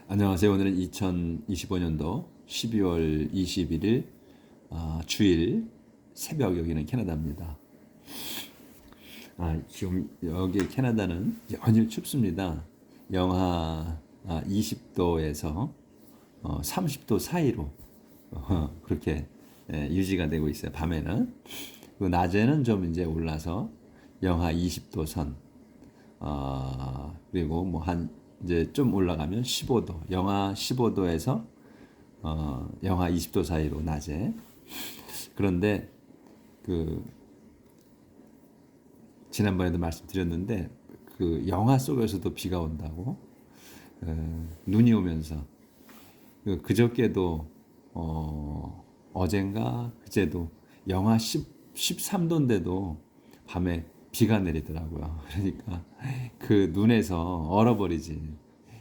안녕하세요. 오늘은 2025년도 12월 21일 주일 새벽 여기는 캐나다입니다. 지금 여기 캐나다는 연일 춥습니다. 영하 20도에서 30도 사이로 그렇게 유지가 되고 있어요. 밤에는. 그 낮에는 좀 이제 올라서 영하 20도 선, 그리고 뭐 한 이제 좀 올라가면 15도, 영하 15도에서 영하 20도 사이로 낮에. 그런데 그 지난번에도 말씀드렸는데 그 영화 속에서도 비가 온다고, 눈이 오면서 그저께도 어젠가 그제도 영하 13도인데도 밤에 비가 내리더라고요. 그러니까 그 눈에서 얼어버리지.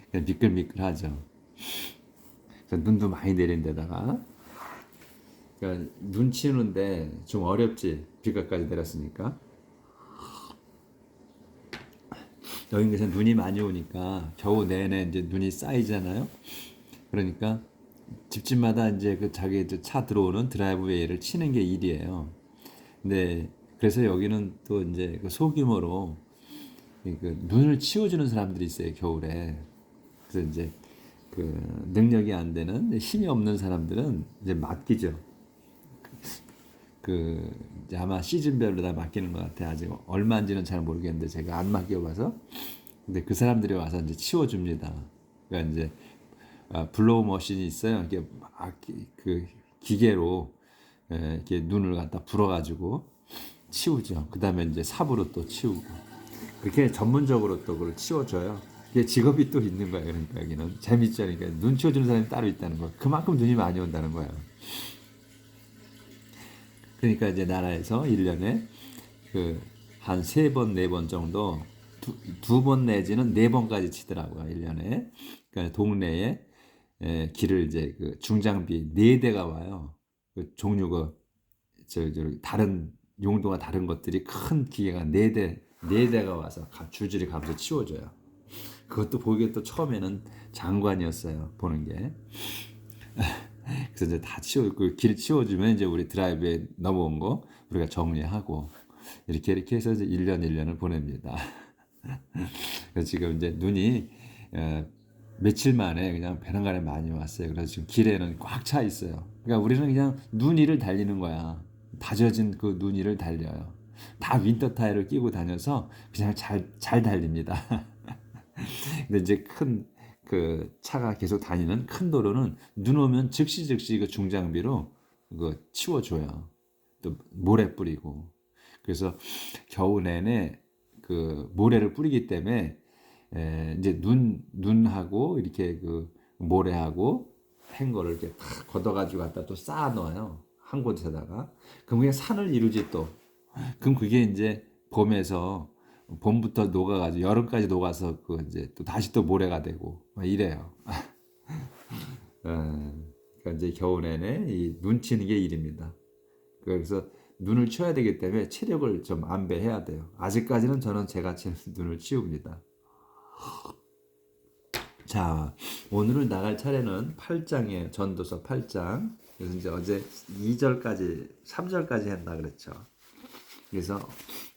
그냥 미끌미끌하죠. 그래서 눈도 많이 내린 데다가, 그러니까 눈 치우는데 좀 어렵지. 비가까지 내렸으니까. 여기서 눈이 많이 오니까 겨우 내내 이제 눈이 쌓이잖아요. 그러니까 집집마다 이제 그 자기 차 들어오는 드라이브웨이를 치는 게 일이에요. 근데 그래서 여기는 또 이제 그 소규모로 그 눈을 치워주는 사람들이 있어요, 겨울에. 그래서 이제 그 능력이 안 되는, 힘이 없는 사람들은 이제 맡기죠. 그 이제 아마 시즌별로 다 맡기는 것 같아요. 아직 얼마인지는 잘 모르겠는데 제가 안 맡겨봐서. 근데 그 사람들이 와서 이제 치워줍니다. 그러니까 이제 블로우 머신이 있어요. 이렇게 막 그 기계로 이렇게 눈을 갖다 불어가지고 치우죠. 그 다음에 이제 삽으로 또 치우고. 그렇게 전문적으로 또 그걸 치워줘요. 이게 직업이 또 있는 거예요. 그러니까 여기는 재밌죠. 그러니까 눈 치워주는 사람이 따로 있다는 거. 그만큼 눈이 많이 온다는 거예요. 그러니까 이제 나라에서 1년에 그 한 세 번, 네 번 정도, 두 번 내지는 네 번까지 치더라고요. 1년에. 그러니까 동네에 길을 이제 그 중장비 네 대가 와요. 그 종류가 다른 용도가 다른 것들이 큰 기계가 네 대가 와서 줄줄이 가면서 치워줘요. 그것도 보기에 또 처음에는 장관이었어요. 보는 게. 그래서 이제 다 그 길 치워주면 이제 우리 드라이브에 넘어온 거 우리가 정리하고 이렇게 해서 이제 1년 1년을 보냅니다. 그래서 지금 이제 눈이 며칠 만에 그냥 배낭간에 많이 왔어요. 그래서 지금 길에는 꽉 차 있어요. 그러니까 우리는 그냥 눈 위를 달리는 거야. 다져진 그 눈 위를 달려요. 다 윈터 타이어를 끼고 다녀서 그냥 잘 달립니다. 근데 이제 큰 그 차가 계속 다니는 큰 도로는 눈 오면 즉시 그 중장비로 그거 치워줘요. 또 모래 뿌리고. 그래서 겨우 내내 그 모래를 뿌리기 때문에 이제 눈하고 이렇게 그 모래하고 한 거를 이렇게 탁 걷어가지고 갖다 또 쌓아 놓아요. 한 곳에다가. 그럼 그게 산을 이루지 또. 그럼 그게 이제 봄부터 녹아가지고 여름까지 녹아서 그 이제 또 다시 또 모래가 되고 막 이래요. 그러니까 이제 겨우 내내 이 눈 치는 게 일입니다. 그래서 눈을 치워야 되기 때문에 체력을 좀 안배해야 돼요. 아직까지는 저는 제가 치는 눈을 치웁니다. 자, 오늘은 나갈 차례는 8장이에요. 전도서 8장. 그래서 이제 어제 2절까지, 3절까지 한다 그랬죠. 그래서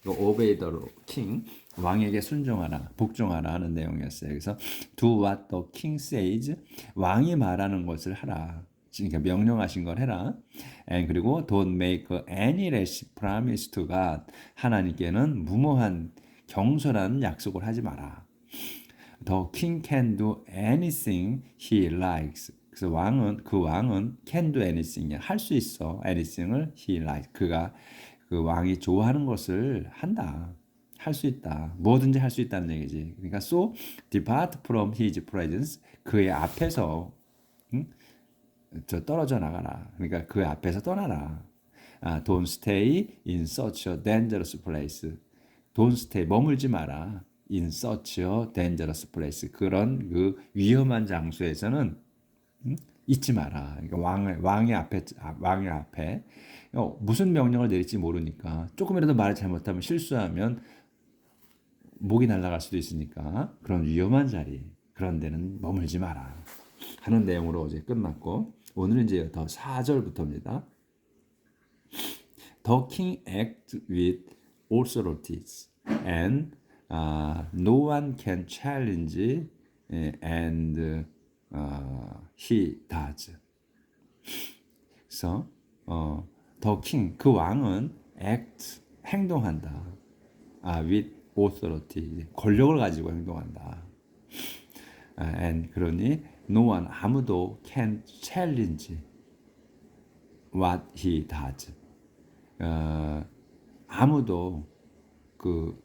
obey the king, 왕에게 순종하라, 복종하라 하는 내용이었어요. 그래서 do what the king says, 왕이 말하는 것을 하라. 그러니까 명령하신 걸 해라. 그리고 don't make any rash promise to God, 하나님께는 무모한 경솔한 약속을 하지 마라. The king can do anything he likes. 그래서 왕은 can do anything, 할 수 있어. anything을 he likes. 그 왕이 좋아하는 것을 한다. 할 수 있다. 뭐든지 할 수 있다는 얘기지. 그러니까 so depart from his presence. 그의 앞에서 떨어져 나가라. 그러니까 그 앞에서 떠나라. Don't stay in such a dangerous place. Don't stay, 머물지 마라. In such a dangerous place. 그런 그 위험한 장소에서는 있지 마라. 그러니까 왕의 앞에 무슨 명령을 내릴지 모르니까 조금이라도 말을 잘못하면 실수하면 목이 날아갈 수도 있으니까 그런 위험한 자리. 그런 데는 머물지 마라 하는 내용으로 어제 끝났고 오늘은 이제 더 4절부터입니다. The king acts with authorities and no one can challenge and he does. 그래서 the king 그 왕은 act 행동한다. with authority 권력을 가지고 행동한다. and 그러니 no one 아무도 can challenge what he does. 아무도 그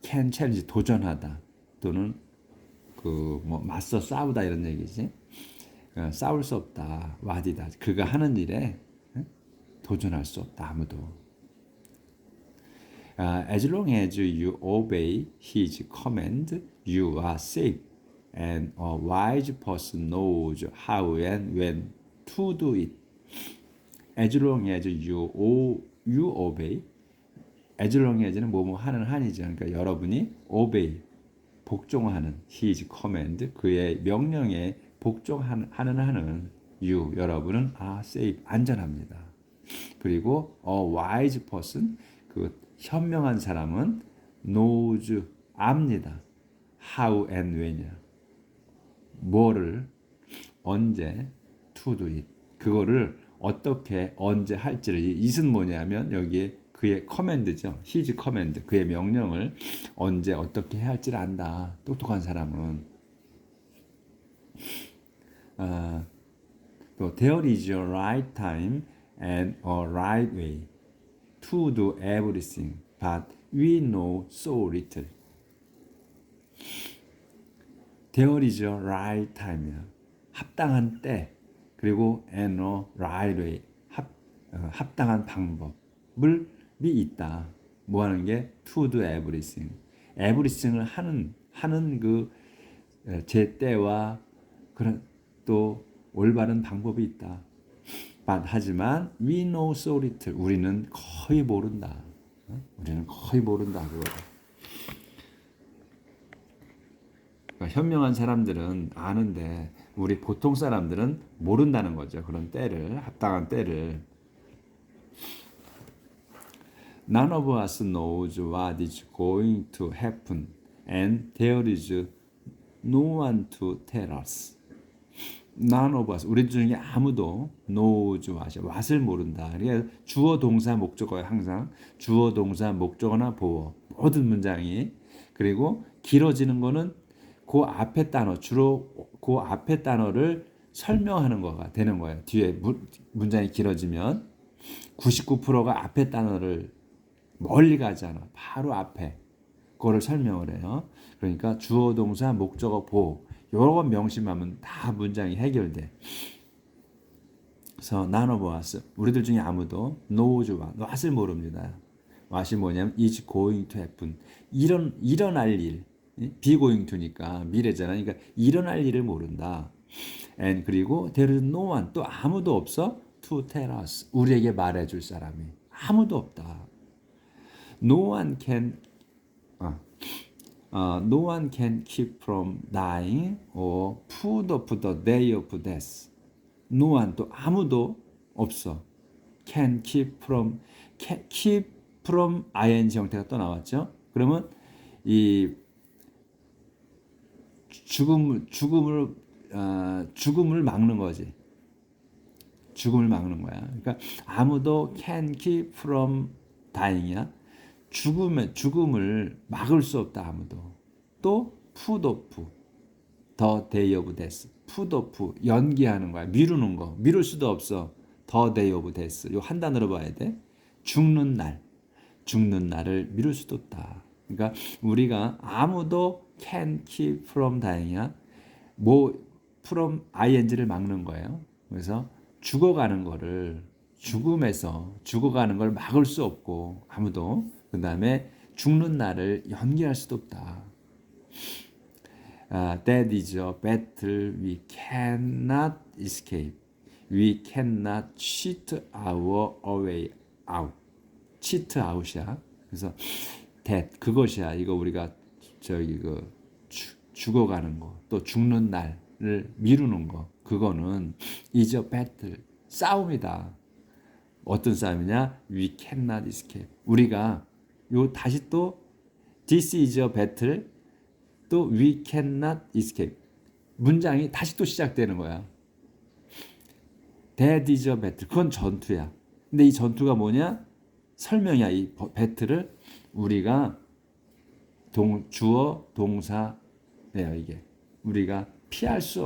can challenge 도전하다 또는 그 뭐 맞서 싸우다 이런 얘기지. 싸울 수 없다. what he does. 그가 하는 일에 도전할 수 없다. 아무도. As long as you obey his command, you are safe. And a wise person knows how and when to do it. As long as you obey. As long as는 뭐뭐 하는 한이죠. 그러니까 여러분이 obey 복종하는 his command 그의 명령에 복종하는 한은 you 여러분은 are safe 안전합니다. 그리고 a wise person 그 현명한 사람은 knows 압니다. how and when이야. 뭐를 언제 to do it 그거를 어떻게 언제 할지를 it은 뭐냐면 여기에 그의 커맨드죠. his command 그의 명령을 언제 어떻게 해야 할지를 안다. 똑똑한 사람은 또 there is a right time and a right way to do everything, but we know so little. There is a right time이야. 합당한 때 그리고 and a right way 합당한 방법을 있다. 뭐 하는 게 to do everything. everything을 하는 그 제때와 그런 또 올바른 방법이 있다. But 하지만 we know so little. 우리는 거의 모른다. 우리는 거의 모른다 그거. 그러니까 현명한 사람들은 아는데 우리 보통 사람들은 모른다는 거죠. 그런 때를 합당한 때를. None of us knows what is going to happen, and there is no one to tell us. None of us, 우리 중에 아무도 knows what을 모른다. 그러니까 주어, 동사, 목적어에 항상 주어, 동사, 목적어나 보어 모든 문장이 그리고 길어지는 거는 그 앞에 단어 주로 그 앞에 단어를 설명하는 거가 되는 거예요. 뒤에 문장이 길어지면 99%가 앞에 단어를 멀리 가지 않아. 바로 앞에 그거를 설명을 해요. 그러니까 주어, 동사, 목적어, 보어 요런 명심하면 다 문장이 해결돼. 그래서 none of us 우리들 중에 아무도 knows what을 모릅니다. what이 뭐냐면 is going to happen 일어날 일 be going to니까 미래잖아. 그러니까 일어날 일을 모른다. and 그리고 there is no one 또 아무도 없어 to tell us 우리에게 말해줄 사람이 아무도 없다. No one can no one can keep from dying or put off the day of death. No one 또 아무도 없어. Can keep from ing 형태가 또 나왔죠. 그러면 이 죽음을 막는 거지. 죽음을 막는 거야. 그러니까 아무도 can keep from dying이야. 죽음을 막을 수 없다 아무도. 또 put off the day of death. put off 연기하는 거야. 미루는 거. 미룰 수도 없어. the day of death. 요 한 단어로 봐야 돼. 죽는 날을 미룰 수도 없다. 그러니까 우리가 아무도 can keep from dying이야. 뭐 from ing를 막는 거예요. 그래서 죽어가는 걸 막을 수 없고 아무도 그 다음에 죽는 날을 연기할 수도 없다. That is a battle we cannot escape. We cannot cheat our way out. cheat out이야. 그래서 that 그것이야. 이거 우리가 저기 죽어가는 거, 또 죽는 날을 미루는 거, 그거는 is a battle, 싸움이다. 어떤 싸움이냐? We cannot escape. 우리가 요 다시 또 this is a battle, 또 we cannot escape. 문장이 다시 또 시작되는 거야. That is a battle. 그건 전투야. 근데 이 전투가 뭐냐? 설명이야. 이 배틀을 우리가 주어 동사예요. 이게 우리가 피할 수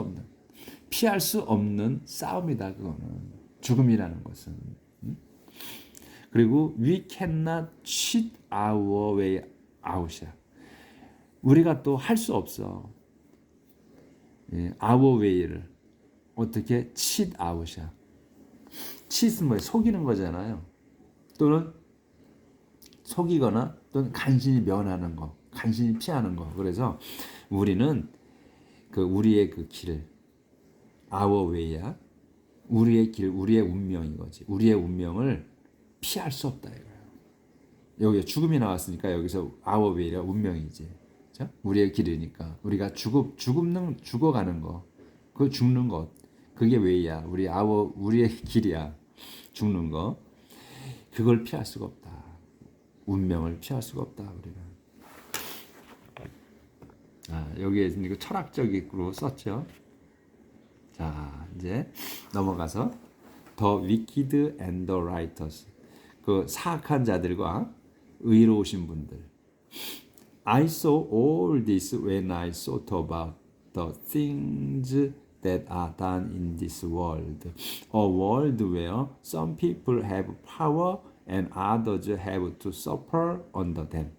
없는 싸움이다. 그거는 죽음이라는 것은. 그리고 we cannot cheat our way out이야. 우리가 또 할 수 없어. our way를 어떻게 cheat out이야. cheat은 뭐야? 속이는 거잖아요. 또는 속이거나 또는 간신히 면하는 거, 간신히 피하는 거. 그래서 우리는 우리의 그 길, our way야. 우리의 길, 우리의 운명인 거지. 우리의 운명을 피할 수 없다 이거야. 여기 죽음이 나왔으니까 여기서 our way가 운명이지. 그렇죠? 우리의 길이니까 우리가 죽어가는 거, 그 죽는 것, 그게 way야. 우리의 길이야. 죽는 거. 그걸 피할 수가 없다. 운명을 피할 수가 없다. 우리가. 여기에 이거 철학적으로 썼죠. 자, 이제 넘어가서 The wicked and the righteous. 그 사악한 자들과 의로우신 분들. I saw all this when I thought about the things that are done in this world. A world where some people have power and others have to suffer under them.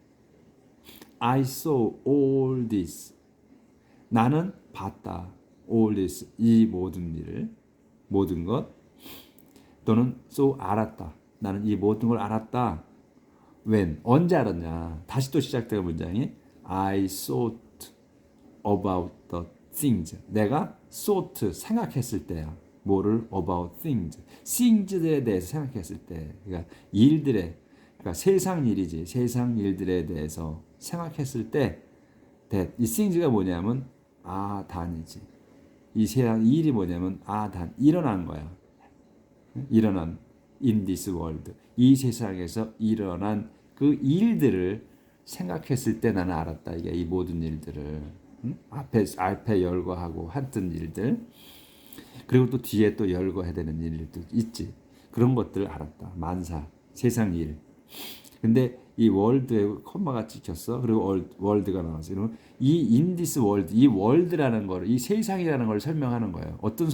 I saw all this. 나는 봤다. All this. 이 모든 일을, 모든 것. 또는 so 알았다. 나는 이 모든 걸 알았다. When? 언제 알았냐? 다시 또 시작되는 문장이 I thought about the things. 내가 thought 생각했을 때야. 뭐를? About things. things들에 대해서 생각했을 때. 그러니까 일들에, 그러니까 세상 일이지. 세상 일들에 대해서 생각했을 때 that. 이 things가 뭐냐면 단이지. 이 세상 일이 뭐냐면 단. 일어난 거야. 일어난 in this world. 이 세상에서 일어난 그 일들을 생각했을 때 나는 알았다. 이게 이 모든 일들을. 앞에 열거하고 했던 일들. 그리고 또 뒤에 또 열거해야 되는 일도 있지. 그런 것들을 알았다. 만사, 세상 일. 근데 이 월드에 콤마가 찍혔어. 그리고 월드가 나왔어. 이러면 이 in this world, 이 월드라는 거를, 이 세상이라는 걸 설명하는 거예요. 어떤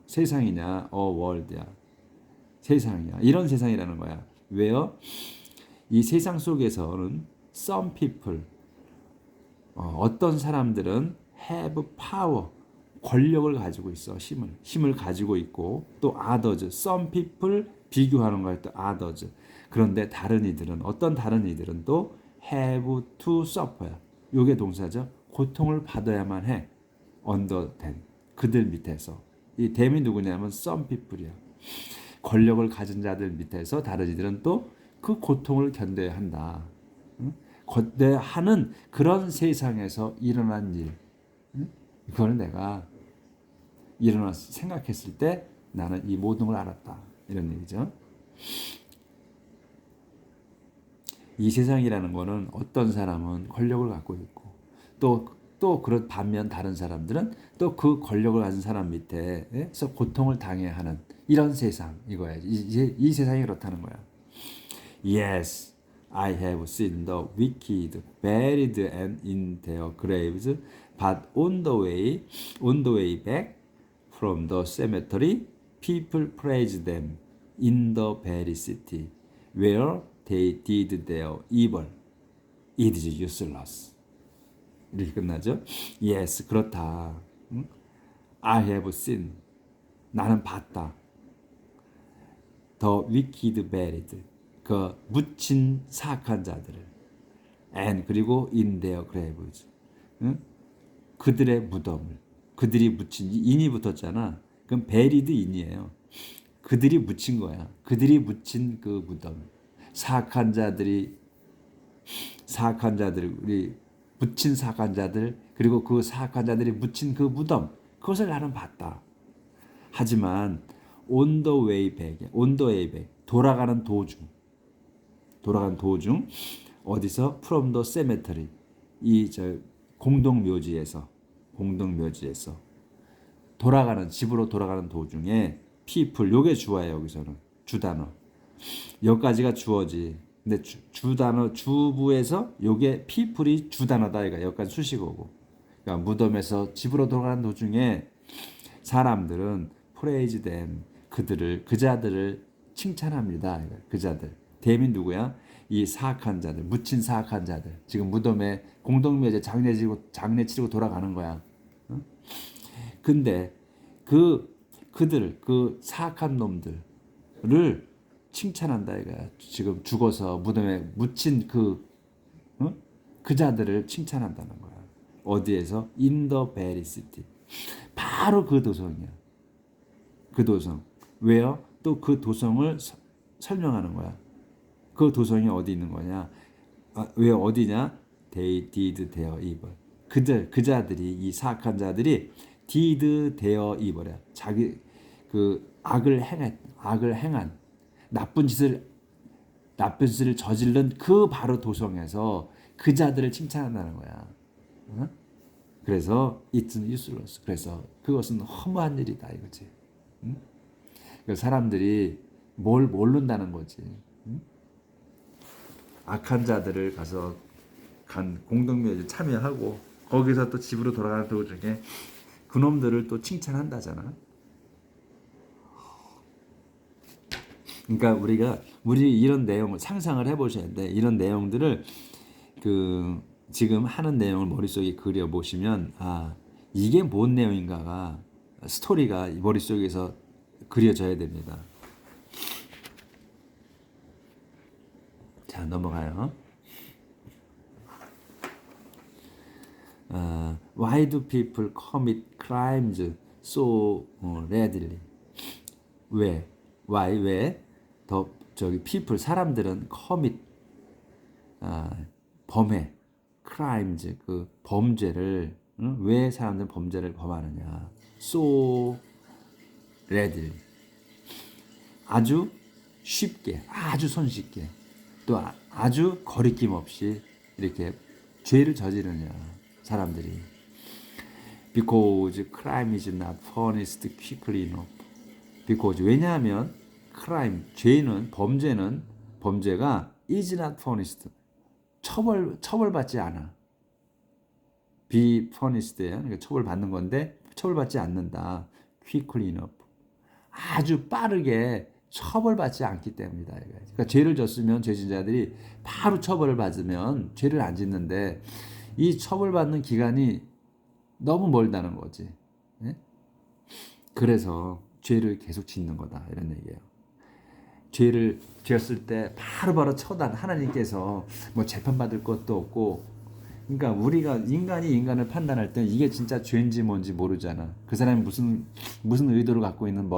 세상이냐? 월드야. 세상이야. 이런 세상이라는 거야. 왜요? 이 세상 속에서는 some people, 어떤 사람들은 have power, 권력을 가지고 있어. 힘을 가지고 있고, 또 others, some people 비교하는 거야. 또 others. 그런데 어떤 다른 이들은 또 have to suffer야. 이게 동사죠. 고통을 받아야만 해. under them. 그들 밑에서. 이 them이 누구냐면 some people이야. 권력을 가진 자들 밑에서 다른 이들은 또 그 고통을 견뎌야 한다. 견뎌야 하는 그런 세상에서 일어난 일. 그거는 내가 일어나서 생각했을 때 나는 이 모든 걸 알았다. 이런 얘기죠. 이 세상이라는 거는 어떤 사람은 권력을 갖고 있고 또 그런 반면 다른 사람들은 또 그 권력을 가진 사람 밑에서 고통을 당해야 하는 이런 세상 이거야. 이 세상이 그렇다는 거야. Yes, I have seen the wicked buried and in their graves, but on the way back from the cemetery, people praise them in the very city where they did their evil. It is useless. 이렇게 끝나죠? Yes, 그렇다. I have seen. 나는 봤다. The wicked buried. 그 묻힌 사악한 자들을. And 그리고 in their graves. 그들의 무덤을. 그들이 묻힌 인이 붙었잖아. 그럼 buried in이에요. 그들이 묻힌 거야. 그들이 묻힌 그 무덤. 사악한 자들이 우리 묻힌 사악한 자들, 그리고 그 사악한 자들이 묻힌 그 무덤, 그것을 나는 봤다. 하지만 on the way back, 돌아가는 도중 어디서 from the cemetery, 이 저 공동묘지에서 집으로 돌아가는 도중에 people, 요게 주어예요. 여기서는 주단어, 여기까지가 주어지. 근데 주단어 주부에서 요게 people이 주단어다. 이거 여기까지 수식어고. 그러니까 무덤에서 집으로 돌아가는 도중에 사람들은 praise them, 그 자들을 칭찬합니다. 그 자들. them이 누구야? 이 사악한 자들, 묻힌 사악한 자들. 지금 무덤에 공동묘제 장례 치르고 돌아가는 거야. 어? 근데 그들, 그 사악한 놈들을 칭찬한다 이거야. 지금 죽어서 무덤에 묻힌 그 자들을 칭찬한다는 거야. 어디에서? In the very city. 바로 그 도성이야. 그 도성. 왜요? 또 그 도성을 설명하는 거야. 그 도성이 어디 있는 거냐? 왜 어디냐? They did their evil. 그 자들이, 이 사악한 자들이 did their evil이야. 자기 그 악을 행한 나쁜 짓을 저지른 그 바로 도성에서 그 자들을 칭찬한다는 거야. 어? 그래서 it's useless. 그래서 그것은 허무한 일이다 이거지. 응? 그러니까 사람들이 뭘 모른다는 거지. 응? 악한 자들을 가서 공동묘지에 참여하고 거기서 또 집으로 돌아가는 도중에 그놈들을 또 칭찬한다잖아. 그러니까 우리 이런 내용을 상상을 해보셔야 돼. 이런 내용들을 지금 하는 내용을 머릿속에 그려 보시면 이게 뭔 내용인가가 스토리가 머릿속에서 그려져야 됩니다. 자, 넘어가요. Why do people commit crimes so readily? 왜? Why? 왜? people 사람들은 commit 범해 crimes 그 범죄를 왜 사람들은 범죄를 범하느냐? so readily 아주 쉽게, 아주 손쉽게, 또 아주 거리낌 없이 이렇게 죄를 저지르냐 사람들이. Because crime is not punished quickly enough. Because 왜냐하면 crime 범죄가 is not punished 처벌받지 않아. be punished야. 그러니까 처벌받는 건데 처벌받지 않는다. quickly enough 아주 빠르게 처벌받지 않기 때문이다. 그러니까 죄를 졌으면 죄진자들이 바로 처벌을 받으면 죄를 안 짓는데 이 처벌받는 기간이 너무 멀다는 거지. 네? 그래서 죄를 계속 짓는 거다 이런 얘기예요. 죄를 지었을 때 바로바로 처단 하나님께서 뭐 재판받을 것도 없고, 그러니까 우리가 인간이 인간을 판단할 때 이게 진짜 죄인지 뭔지 모르잖아. 그 사람이 무슨 의도를 갖고 있는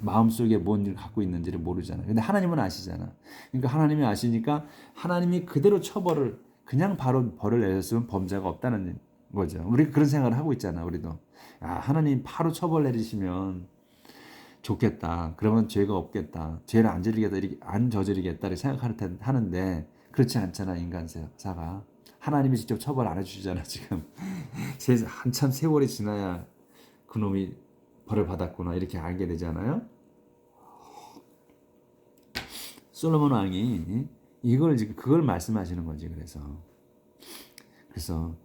마음속에 뭔 일을 갖고 있는지를 모르잖아. 근데 하나님은 아시잖아. 그러니까 하나님이 아시니까 하나님이 그대로 처벌을 그냥 바로 벌을 내렸으면 범죄가 없다는 거죠. 우리가 그런 생각을 하고 있잖아. 우리도 하나님 바로 처벌 내리시면 좋겠다. 그러면 죄가 없겠다. 죄를 안 저지르겠다. 이렇게 생각하는데 그렇지 않잖아. 인간사가. 하나님이 직접 처벌 안 해주시잖아. 지금 한참 세월이 지나야 그놈이 벌을 받았구나 이렇게 알게 되잖아요. 솔로몬 왕이 그걸 말씀하시는 거지. 그래서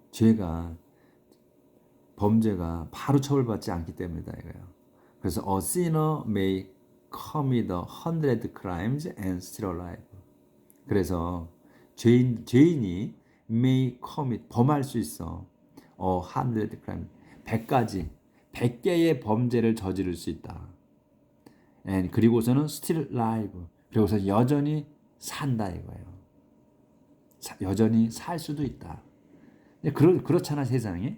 범죄가 바로 처벌받지 않기 때문이다 이거예요. 그래서 a sinner may commit 100 crimes and still alive. 그래서 죄인이 may commit 범할 수 있어. 100 crimes 100개의 범죄를 저지를 수 있다. And 그리고서는 still alive. 그리고서 여전히 산다 이거예요. 여전히 살 수도 있다. 그렇잖아 세상에.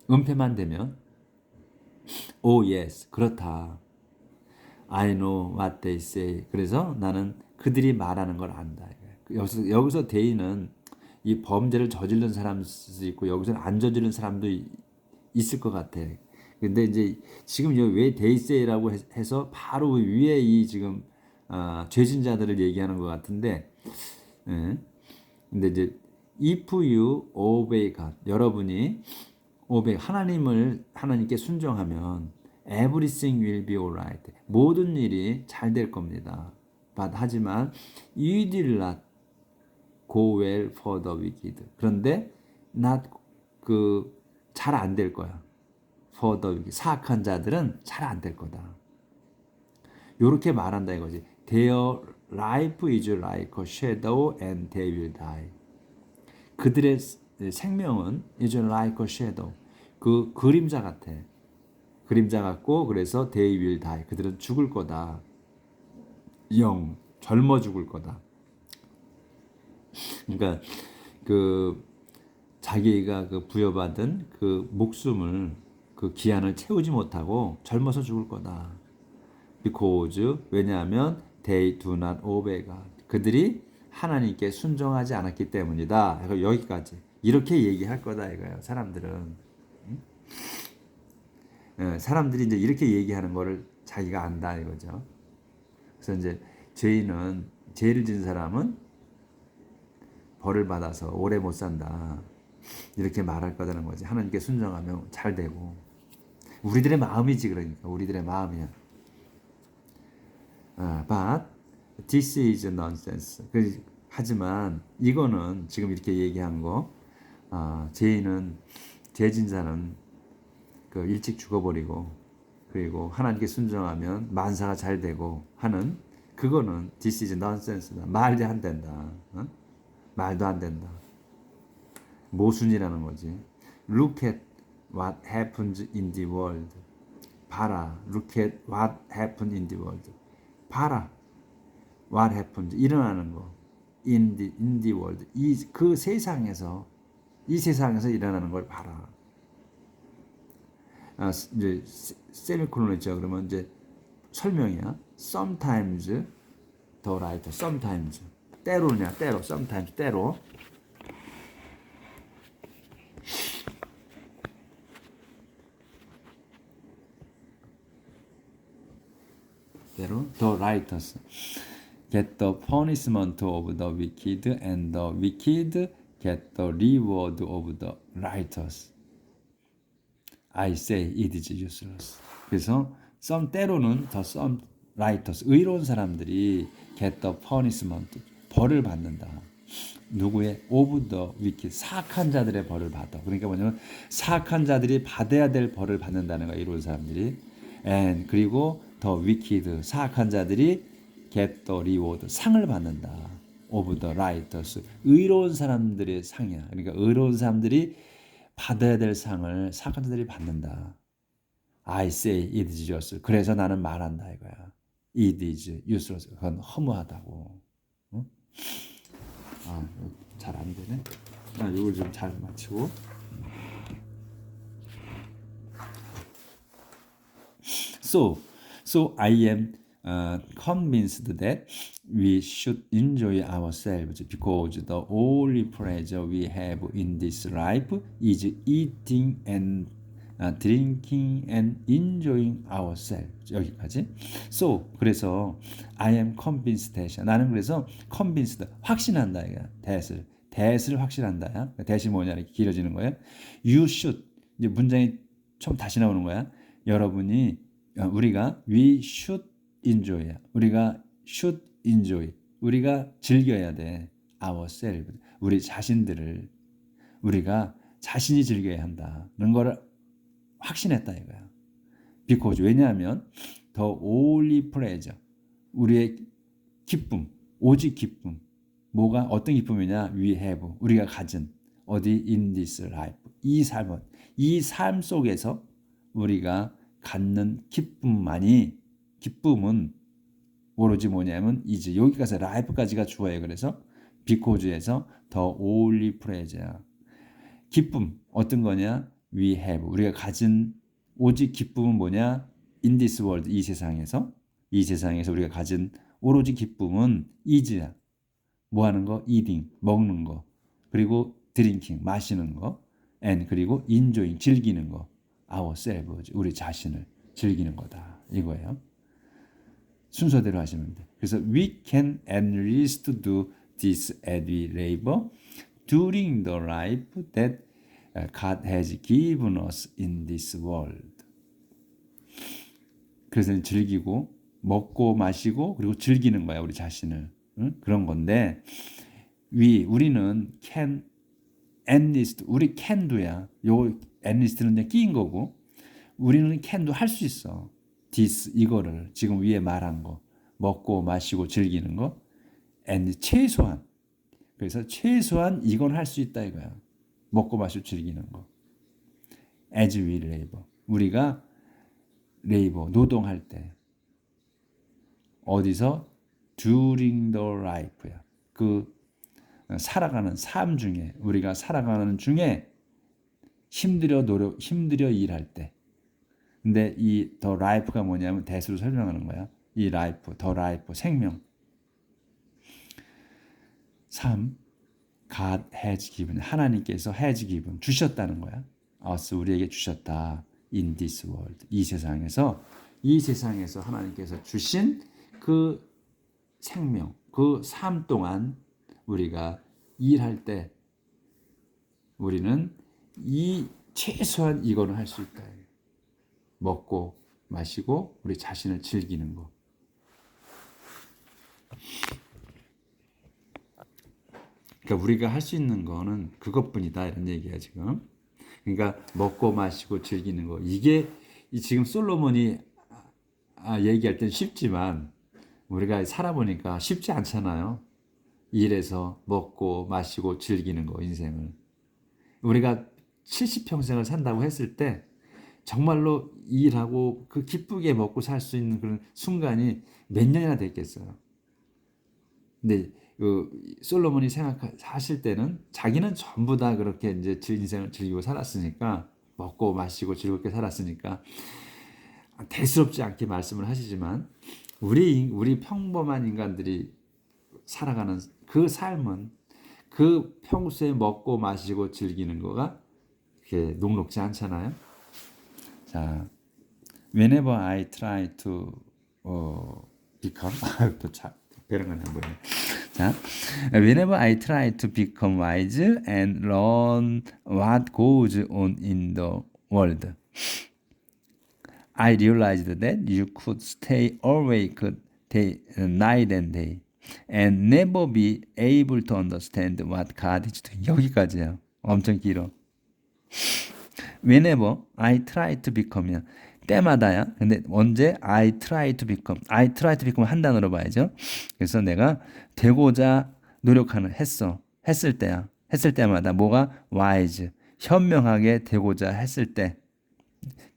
은폐만 되면 oh yes 그렇다. I know what they say. 그래서 나는 그들이 말하는 걸 안다. 여기서 they는 이 범죄를 저지른 사람도 있고 여기서는 안 저지른 사람도 있을 것 같아. 근데 이제 지금 왜 데이세이라고 해서 바로 위에 이 지금 죄진 자들을 얘기하는 것 같은데, 예. 근데 이제 if you obey God, 여러분이 obey 하나님께 순종하면 everything will be alright. 모든 일이 잘 될 겁니다. 하지만 you did not go well for the wicked. 그런데 not 잘 안 될 거야. for the wicked. 사악한 자들은 잘 안 될 거다. 요렇게 말한다 이거지. Their life is like a shadow and they will die. 그들의 생명은 is like a shadow. 그 그림자 같아. 그림자 같고 그래서 they will die. 그들은 죽을 거다. 젊어 죽을 거다. 그러니까 자기가 부여받은 목숨을 기한을 채우지 못하고 젊어서 죽을 거다. Because 왜냐하면 they do not obey God. 그들이 하나님께 순종하지 않았기 때문이다. 여기까지 이렇게 얘기할 거다 이거예요. 사람들은 사람들이 이제 이렇게 얘기하는 거를 자기가 안다 이거죠. 그래서 이제 죄를 지은 사람은 벌을 받아서 오래 못 산다. 이렇게 말할 거다는 거지. 하나님께 순종하면 잘 되고. 우리들의 마음이지 그러니까. 우리들의 마음이야. But this is nonsense. 하지만 이거는 지금 이렇게 얘기한 거, 죄진 자는 일찍 죽어버리고 그리고 하나님께 순종하면 만사가 잘 되고 하는 그거는 this is nonsense다. 말도 안 된다. 말도 안 된다. 모순이라는 거지. Look at what happens in the world. 봐라. Look at what happens in the world. 봐라. What happens. 일어나는 거. In the world. 이 세상에서 일어나는 걸 봐라. 이제 세미콜론 있죠. 그러면 이제 설명이야. Sometimes the right. Sometimes. 때로냐. 때로. Sometimes. 때로. The righteous get the punishment of the wicked, and the wicked get the reward of the righteous. I say it is useless. 그래서 때로는 some righteous 의로운 사람들이 get the punishment 벌을 받는다. 누구의 of the wicked 사악한 자들의 벌을 받아. 그러니까 뭐냐면 사악한 자들이 받아야 될 벌을 받는다는 거야. 이로운 사람들이. And 그리고 the wicked 사악한 자들이 get the reward 상을 받는다. of the righteous 의로운 사람들의 상이야. 그러니까 의로운 사람들이 받아야 될 상을 사악한 자들이 받는다. I say it is useless. 그래서 나는 말한다 이거야. It is useless. 그건 허무하다고. 응? 잘 안 되네. 이걸 좀 잘 맞추고. So I am convinced that we should enjoy ourselves because the only pleasure we have in this life is eating and drinking and enjoying ourselves. 여기까지. So 그래서 I am convinced that 나는 그래서 convinced 확신한다 이거. that을 확신한다. that이 뭐냐 이렇게 길어지는 거예요. You should 이제 문장이 좀 다시 나오는 거야. 우리가 we should enjoy. 우리가 should enjoy. 우리가 즐겨야 돼. ourselves. 우리 자신들을 우리가 자신이 즐겨야 한다는 거를 확신했다 이거야. Because 왜냐하면 the only pleasure 우리의 기쁨, 오직 기쁨. 뭐가 어떤 기쁨이냐? We have 우리가 가진 어디 in this life 이 삶 속에서 우리가 갖는 기쁨은 오로지 뭐냐면 이제 여기까지 life까지가 주어요. 그래서 because에서 the only pleasure 기쁨 어떤 거냐? We have 우리가 가진 오직 기쁨은 뭐냐? In this world 이 세상에서 우리가 가진 오로지 기쁨은 is야. 뭐 하는 거? eating 먹는 거. 그리고 drinking 마시는 거, and 그리고 enjoying 즐기는 거, ourselves 우리 자신을 즐기는 거다 이거예요. 순서대로 하시면 돼. 그래서 we can at least do this as we labor during the life that God has given us in this world. 그래서 즐기고 먹고 마시고 그리고 즐기는 거야 우리 자신을. 응? 그런 건데 우리는 can at least 우리 can do야. 요 at least는 그냥 끼인 거고 우리는 can do 할 수 있어. this 이거를 지금 위에 말한 거 먹고 마시고 즐기는 거 and 최소한 그래서 최소한 이건 할 수 있다 이거야. 먹고 마시고 즐기는 거. as we labor 우리가 labor 노동할 때 어디서 during the life야. 그 살아가는 삶 중에 우리가 살아가는 중에 힘들여 일할 때. 근데 이 the life가 뭐냐면 대수로 설명하는 거야. 이 life, the life 생명. 삶 God has given 하나님께서 has given 주셨다는 거야. us 우리에게 주셨다. in this world 이 세상에서 하나님께서 주신 그 생명, 그 삶 동안 우리가 일할 때 우리는 이 최소한 이거는 할 수 있다. 먹고 마시고 우리 자신을 즐기는 거. 그러니까 우리가 할 수 있는 거는 그것뿐이다 이런 얘기야 지금. 그러니까 먹고 마시고 즐기는 거. 이게 지금 솔로몬이 얘기할 땐 쉽지만 우리가 살아보니까 쉽지 않잖아요. 일해서 먹고 마시고 즐기는 거 인생을. 우리가 70평생을 산다고 했을 때 정말로 일하고 그 기쁘게 먹고 살 수 있는 그런 순간이 몇 년이나 됐겠어요. 근데 솔로몬이 하실 때는 자기는 전부 다 그렇게 이제 인생을 즐기고 살았으니까 먹고 마시고 즐겁게 살았으니까 대수롭지 않게 말씀을 하시지만 우리 평범한 인간들이 살아가는 그 삶은 그 평소에 먹고 마시고 즐기는 거가 그렇게 녹록지 않잖아요. 자, whenever I try to become 배령하네 뭐야. 자, whenever I try to become wise and learn what goes on in the world, I realized that you could stay awake night and day and never be able to understand what God is doing. 여기까지야. 엄청 길어. Whenever I try to become이야. 때마다야. 근데 언제 I try to become 한 단어로 봐야죠. 그래서 내가 되고자 노력하는 했을 때야. 했을 때마다 뭐가 wise 현명하게 되고자 했을 때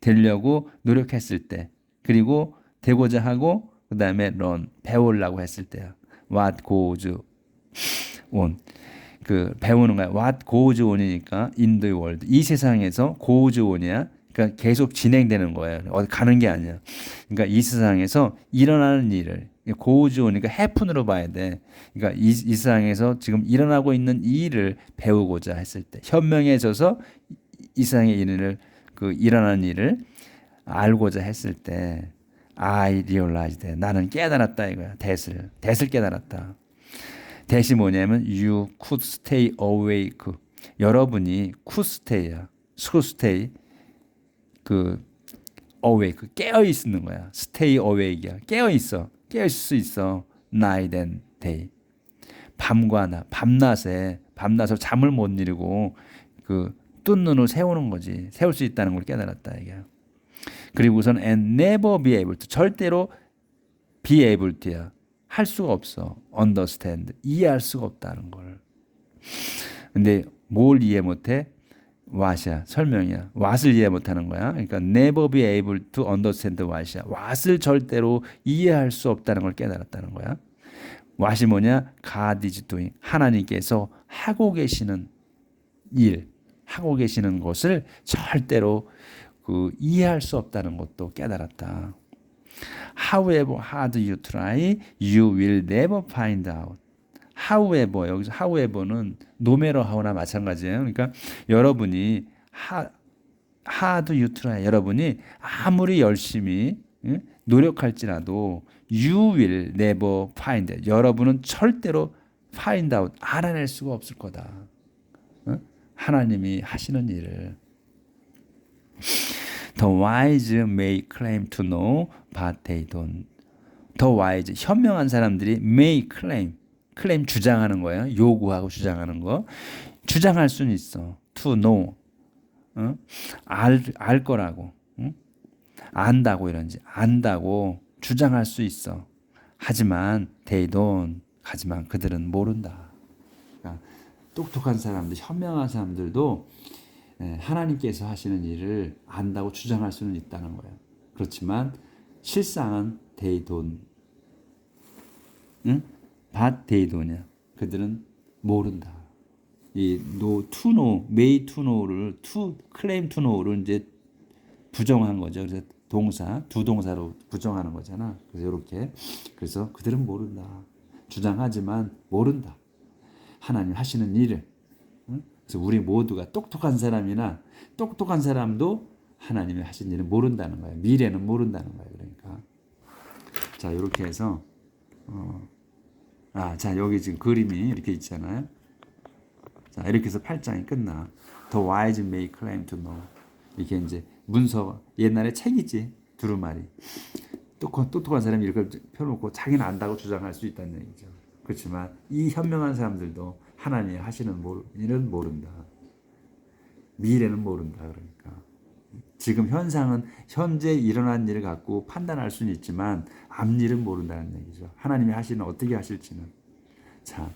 되려고 노력했을 때 그리고 되고자 하고 그 다음에 learn 배우려고 했을 때야. What goes on 그 배우는 거야. What goes on이니까 in the world 이 세상에서 goes on이야. 그러니까 계속 진행되는 거예요. 어디 가는 게 아니야. 그러니까 이 세상에서 일어나는 일을 goes on이니까 happen으로 봐야 돼. 그러니까 이 세상에서 지금 일어나고 있는 이 일을 배우고자 했을 때 현명해져서 이 세상의 일을 그 일어나는 일을 알고자 했을 때 I realized 나는 깨달았다 이거야. that을 깨달았다. that이 뭐냐면 you could stay awake. 여러분이 could stay야. could stay 그 awake 깨어 있는 거야. stay awake야. 깨어 있어. 깨어 있을 수 있어. night and day. 밤과 낮, 밤낮에 잠을 못 이루고 그 뜬 눈을 세우는 거지. 세울 수 있다는 걸 깨달았다 이게. 그리고 우선 and never be able to 절대로 be able to야. 할 수가 없어. understand 이해할 수가 없다는 걸. 근데 뭘 이해 못해? what이야. 설명이야. what을 이해 못하는 거야. 그러니까 never be able to understand what이야. what을 절대로 이해할 수 없다는 걸 깨달았다는 거야. what이 뭐냐? God is doing. 하나님께서 하고 계시는 일, 하고 계시는 것을 절대로 그 이해할 수 없다는 것도 깨달았다. However hard you try, you will never find out. however 여기서 however는 no matter how나 마찬가지예요. 그러니까 여러분이 hard you try 여러분이 아무리 열심히 노력할지라도 you will never find it. 여러분은 절대로 find out 알아낼 수가 없을 거다. 하나님이 하시는 일을 The wise may claim to know, but they don't. The wise, 현명한 사람들이 may claim 주장하는 거예요. 요구하고 주장하는 거. 주장할 수는 있어. To know, 알 거라고, 안다고 이런지 안다고 주장할 수 있어. 하지만 they don't. 하지만 그들은 모른다. 그러니까 똑똑한 사람들, 현명한 사람들도 하나님께서 하시는 일을 안다고 주장할 수는 있다는 거예요. 그렇지만 실상은 they don't. but they don't. 그들은 모른다. 이 no, to know, may to know를 to claim to know를 이제 부정한 거죠. 그래서 동사, 두 동사로 부정하는 거잖아. 그래서 이렇게 그래서 그들은 모른다. 주장하지만 모른다. 하나님 하시는 일을. 그래서 우리 모두가 똑똑한 사람이나 똑똑한 사람도 하나님이 하신 일을 모른다는 거예요. 미래는 모른다는 거예요. 그러니까 자 이렇게 해서 자 여기 지금 그림이 이렇게 있잖아요. 자 이렇게 해서 8장이 끝나. The wise may claim to know. 이게 이제 문서 옛날에 책이지 두루마리. 똑똑한 사람이 이렇게 펴놓고 자기는 안다고 주장할 수 있다는 얘기죠. 그렇지만 이 현명한 사람들도 하나님이 하시는 일은 모른다. 미래는 모른다. 그러니까 지금 현상은 현재 일어난 일을 갖고 판단할 수는 있지만 앞일은 모른다는 얘기죠. 하나님이 하시는 어떻게 하실지는. 자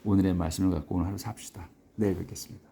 오늘의 말씀을 갖고 오늘 하루 삽시다. 내일 뵙겠습니다.